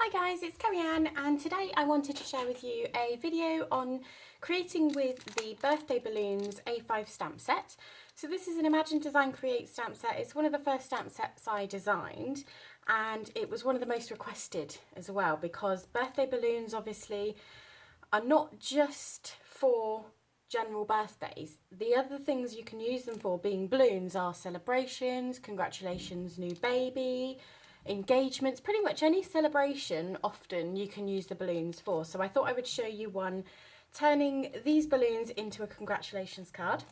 Hi guys, it's Kerri-Ann, and today I wanted to share with you a video on creating with the Birthday Balloons A5 stamp set. So this is an Imagine Design Create stamp set. It's one of the first stamp sets I designed, and it was one of the most requested as well, because birthday balloons obviously are not just for general birthdays. The other things you can use them for, being balloons, are celebrations, congratulations new baby, engagements, pretty much any celebration often you can use the balloons for. So I thought I would show you one turning these balloons into a congratulations card.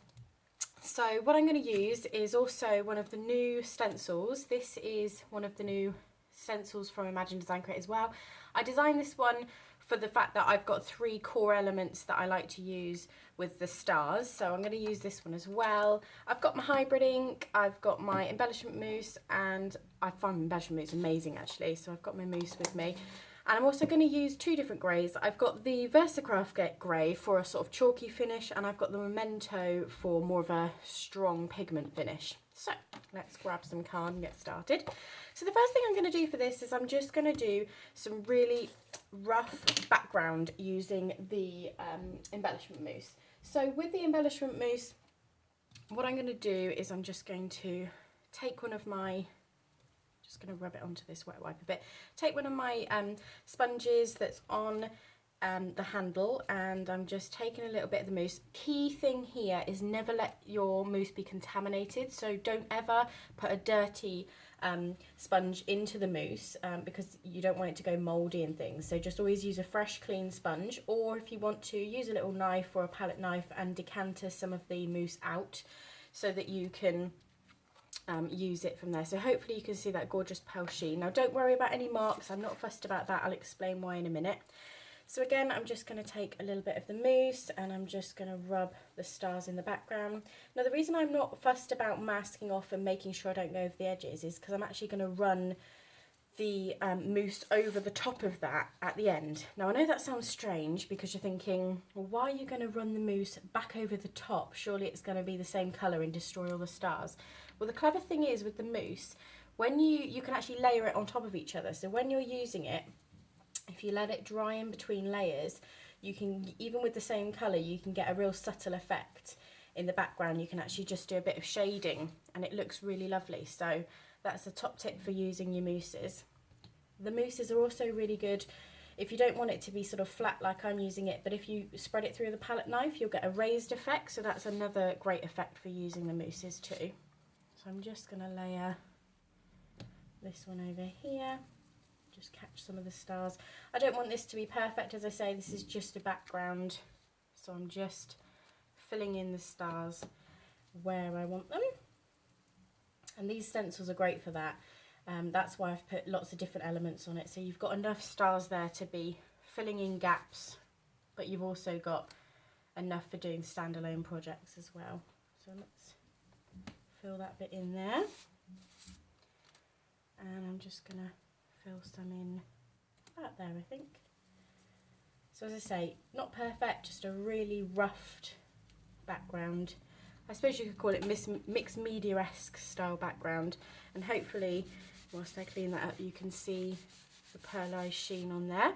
So what I'm going to use is also one of the new stencils. This is one of the new stencils from Imagine Design Create as well. I designed this one for the fact that I've got 3 core elements that I like to use with the stars, so I'm going to use this one as well. I've got my hybrid ink, I've got my embellishment mousse, and I find embellishment mousse amazing actually, so I've got my mousse with me. And I'm also going to use 2 different greys. I've got the Versacraft grey for a sort of chalky finish, and I've got the Memento for more of a strong pigment finish. So let's grab some card and get started. So the first thing I'm going to do for this is I'm just going to do some really rough background using the embellishment mousse. So with the embellishment mousse, what I'm going to do is I'm just going to take one of my, just going to rub it onto this wet wipe a bit, take one of my sponges that's on the handle, and I'm just taking a little bit of the mousse. Key thing here is never let your mousse be contaminated, so don't ever put a dirty sponge into the mousse because you don't want it to go mouldy and things. So just always use a fresh clean sponge, or if you want to, use a little knife or a palette knife and decanter some of the mousse out so that you can use it from there. So hopefully you can see that gorgeous pale sheen. Now don't worry about any marks, I'm not fussed about that, I'll explain why in a minute. So again, I'm just going to take a little bit of the mousse and I'm just going to rub the stars in the background. Now the reason I'm not fussed about masking off and making sure I don't go over the edges is because I'm actually going to run the mousse over the top of that at the end. Now I know that sounds strange because you're thinking, well, why are you going to run the mousse back over the top? Surely it's going to be the same colour and destroy all the stars. Well, the clever thing is with the mousse, when you can actually layer it on top of each other. So when you're using it, if you let it dry in between layers, you can, even with the same colour, you can get a real subtle effect in the background. You can actually just do a bit of shading and it looks really lovely. So that's a top tip for using your mousses. The mousses are also really good if you don't want it to be sort of flat like I'm using it, but if you spread it through the palette knife, you'll get a raised effect. So that's another great effect for using the mousses too. So I'm just going to layer this one over here. Just catch some of the stars. I don't want this to be perfect, as I say, this is just a background, so I'm just filling in the stars where I want them, and these stencils are great for that. That's why I've put lots of different elements on it, so you've got enough stars there to be filling in gaps, but you've also got enough for doing standalone projects as well. So let's fill that bit in there, and I'm just gonna fill some in about there, I think. So as I say, not perfect, just a really roughed background. I suppose you could call it mixed media-esque style background, and hopefully whilst I clean that up you can see the pearlized sheen on there.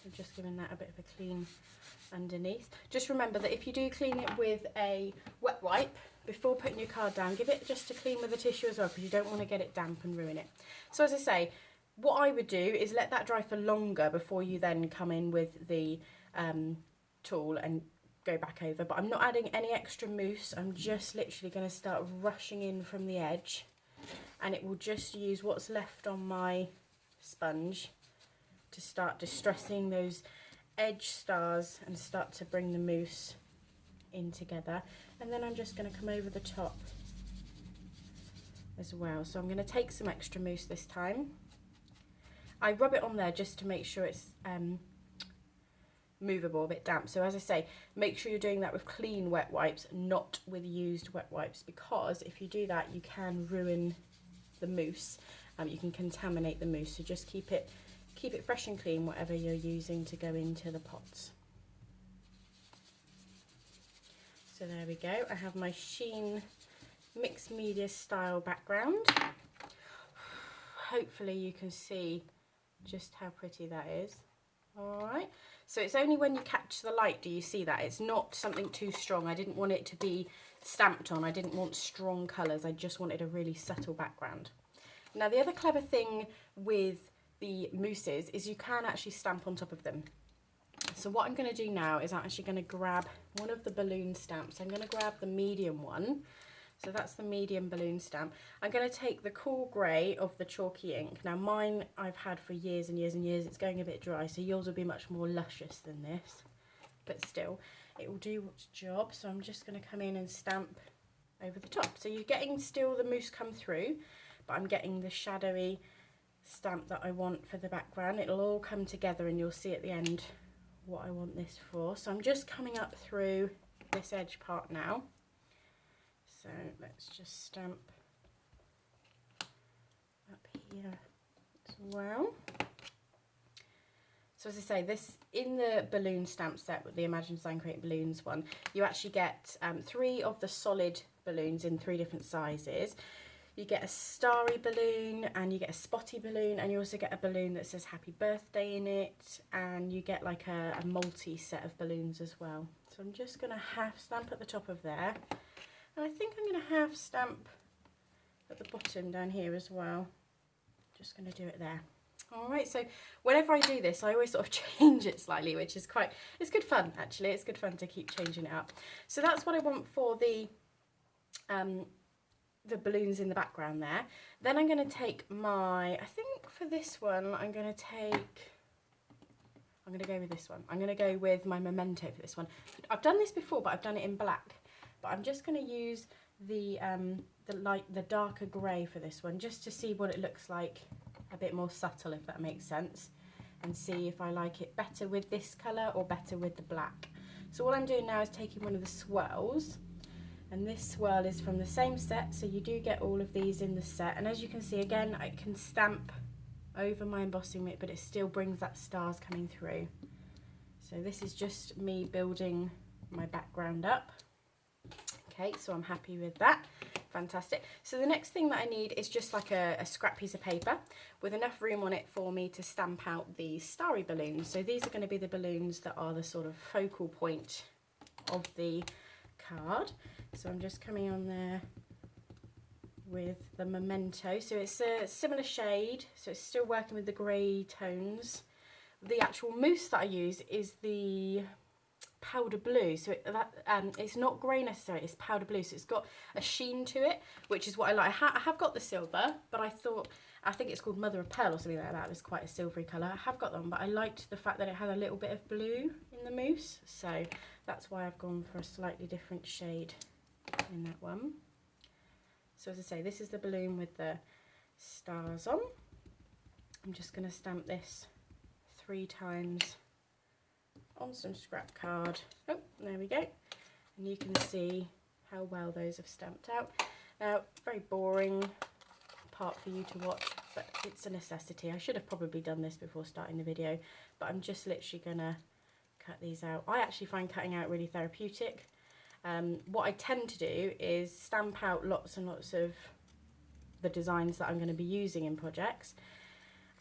I'm just giving that a bit of a clean underneath. Just remember that if you do clean it with a wet wipe before putting your card down, give it just a clean with a tissue as well, because you don't want to get it damp and ruin it. So as I say, what I would do is let that dry for longer before you then come in with the tool and go back over. But I'm not adding any extra mousse, I'm just literally going to start rushing in from the edge, and it will just use what's left on my sponge to start distressing those edge stars and start to bring the mousse in together. And then I'm just going to come over the top as well. So I'm going to take some extra mousse this time. I rub it on there just to make sure it's movable, a bit damp. So as I say, make sure you're doing that with clean wet wipes, not with used wet wipes, because if you do that you can ruin the mousse. You can contaminate the mousse, so just keep it fresh and clean whatever you're using to go into the pots. So there we go, I have my sheen mixed media style background. Hopefully you can see just how pretty that is. Alright, so it's only when you catch the light do you see that. It's not something too strong. I didn't want it to be stamped on. I didn't want strong colours. I just wanted a really subtle background. Now the other clever thing with the mousses is you can actually stamp on top of them. So what I'm going to do now is I'm actually going to grab one of the balloon stamps. I'm going to grab the medium one. So that's the medium balloon stamp. I'm going to take the cool grey of the chalky ink. Now mine I've had for years and years and years. It's going a bit dry, so yours will be much more luscious than this. But still, it will do its job. So I'm just going to come in and stamp over the top. So you're getting still the mousse come through, but I'm getting the shadowy stamp that I want for the background. It'll all come together and you'll see at the end what I want this for. So I'm just coming up through this edge part now. So let's just stamp up here as well. So as I say, this in the balloon stamp set with the Imagine Design Create Balloons one, you actually get 3 of the solid balloons in 3 different sizes. You get a starry balloon and you get a spotty balloon, and you also get a balloon that says happy birthday in it, and you get like a multi set of balloons as well. So I'm just going to half stamp at the top of there. And I think I'm going to half stamp at the bottom down here as well. Just going to do it there. Alright, so whenever I do this, I always sort of change it slightly, which is it's good fun actually. It's good fun to keep changing it up. So that's what I want for the balloons in the background there. Then I'm going to take I think for this one, I'm going to go with this one. I'm going to go with my Memento for this one. I've done this before, but I've done it in black. But I'm just going to use the darker grey for this one, just to see what it looks like, a bit more subtle, if that makes sense, and see if I like it better with this colour or better with the black. So what I'm doing now is taking one of the swirls, and this swirl is from the same set, so you do get all of these in the set. And as you can see, again, I can stamp over my embossing mitt, but it still brings that stars coming through. So this is just me building my background up. Okay, so I'm happy with that. Fantastic. So the next thing that I need is just like a scrap piece of paper with enough room on it for me to stamp out the starry balloons. So these are going to be the balloons that are the sort of focal point of the card. So I'm just coming on there with the Memento. So it's a similar shade, so it's still working with the grey tones. The actual mousse that I use is the powder blue, so it's not grey necessarily, it's powder blue, so it's got a sheen to it, which is what I like. I have got the silver, but I think it's called Mother of Pearl or something like that. It was quite a silvery colour. I have got them, but I liked the fact that it had a little bit of blue in the mousse, so that's why I've gone for a slightly different shade in that one. So as I say, this is the balloon with the stars on. I'm just going to stamp this 3 times on some scrap card. Oh, there we go. And you can see how well those have stamped out. Now, very boring part for you to watch, but it's a necessity. I should have probably done this before starting the video, but I'm just literally gonna cut these out. I actually find cutting out really therapeutic. What I tend to do is stamp out lots and lots of the designs that I'm going to be using in projects.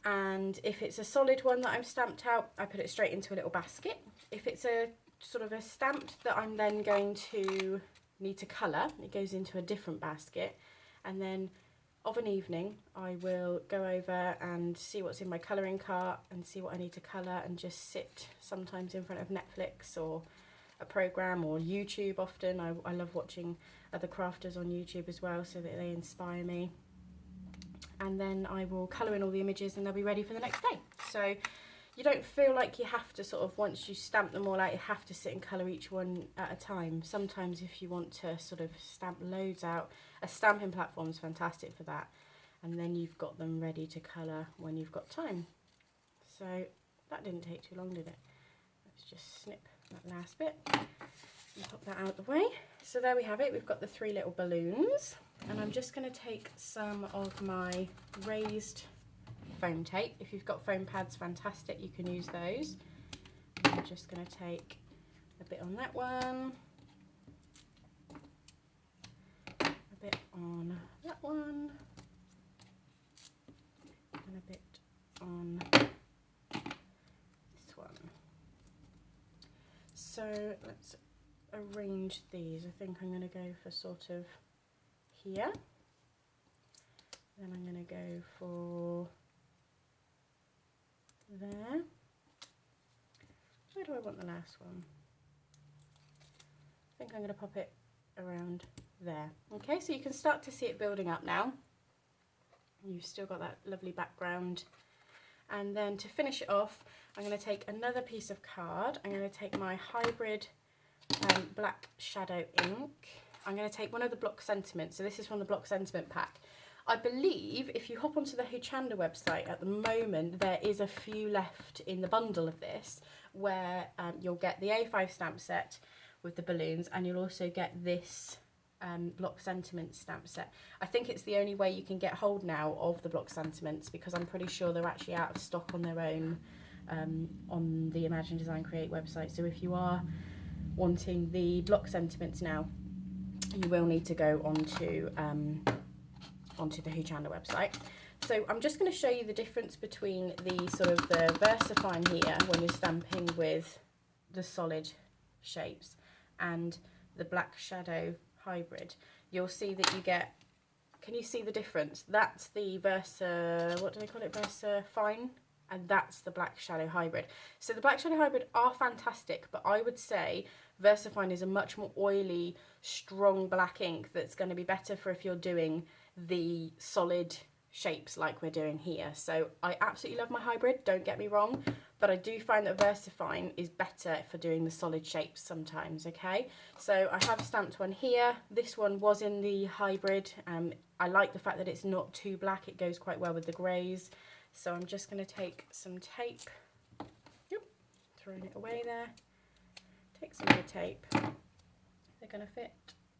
And if it's a solid one that I'm stamped out, I put it straight into a little basket. If it's a sort of a stamp that I'm then going to need to colour, it goes into a different basket. And then of an evening, I will go over and see what's in my colouring cart and see what I need to colour, and just sit sometimes in front of Netflix or a programme or YouTube often. I love watching other crafters on YouTube as well, so that they inspire me. And then I will colour in all the images and they'll be ready for the next day. So you don't feel like you have to sort of, once you stamp them all out, you have to sit and colour each one at a time. Sometimes if you want to sort of stamp loads out, a stamping platform is fantastic for that. And then you've got them ready to colour when you've got time. So that didn't take too long, did it? Let's just snip that last bit and pop that out of the way. So there we have it. We've got the 3 little balloons. And I'm just going to take some of my raised foam tape. If you've got foam pads, fantastic, you can use those. I'm just going to take a bit on that one, a bit on that one, and a bit on So let's arrange these. I think I'm going to go for sort of here. Then I'm going to go for there. Where do I want the last one? I think I'm going to pop it around there. Okay, so you can start to see it building up now. You've still got that lovely background. And then to finish it off, I'm going to take another piece of card. I'm going to take my hybrid black shadow ink. I'm going to take one of the block sentiments. So this is from the block sentiment pack. I believe if you hop onto the Hochanda website at the moment, there is a few left in the bundle of this, where you'll get the A5 stamp set with the balloons, and you'll also get this block sentiment stamp set. I think it's the only way you can get hold now of the block sentiments, because I'm pretty sure they're actually out of stock on their own on the Imagine Design Create website. So if you are wanting the block sentiments now, you will need to go onto the Hochanda website. So I'm just going to show you the difference between the sort of the VersaFine here when you're stamping with the solid shapes and the black shadow hybrid. You'll see that you get, can you see the difference? That's the what do they call it, VersaFine, and that's the black shadow hybrid. So the black shadow hybrid are fantastic, but I would say VersaFine is a much more oily, strong black ink that's going to be better for if you're doing the solid shapes like we're doing here. So I absolutely love my hybrid, don't get me wrong, but I do find that VersaFine is better for doing the solid shapes sometimes. Okay, so I have stamped one here. This one was in the hybrid. I like the fact that it's not too black, it goes quite well with the greys. So I'm just going to take some tape, throwing it away there, take some more tape, they're going to fit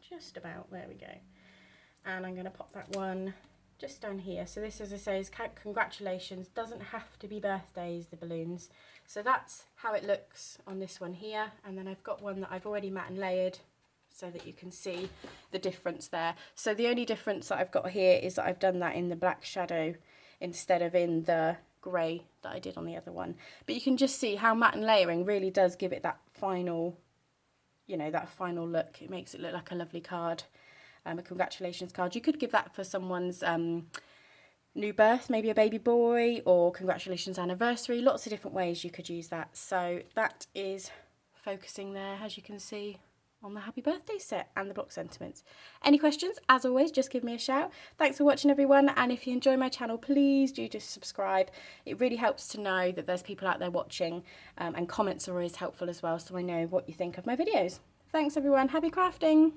just about, there we go. And I'm going to pop that one just down here. So this, as I say, is congratulations. Doesn't have to be birthdays, the balloons. So that's how it looks on this one here. And then I've got one that I've already matte and layered so that you can see the difference there. So the only difference that I've got here is that I've done that in the black shadow instead of in the grey that I did on the other one. But you can just see how matte and layering really does give it that final, you know, that final look. It makes it look like a lovely card. A congratulations card. You could give that for someone's new birth, maybe a baby boy, or congratulations anniversary. Lots of different ways you could use that. So that is focusing there, as you can see, on the happy birthday set and the block sentiments. Any questions, as always, just give me a shout. Thanks for watching, everyone, and if you enjoy my channel, please do just subscribe. It really helps to know that there's people out there watching, and comments are always helpful as well, so I know what you think of my videos. Thanks, everyone. Happy crafting!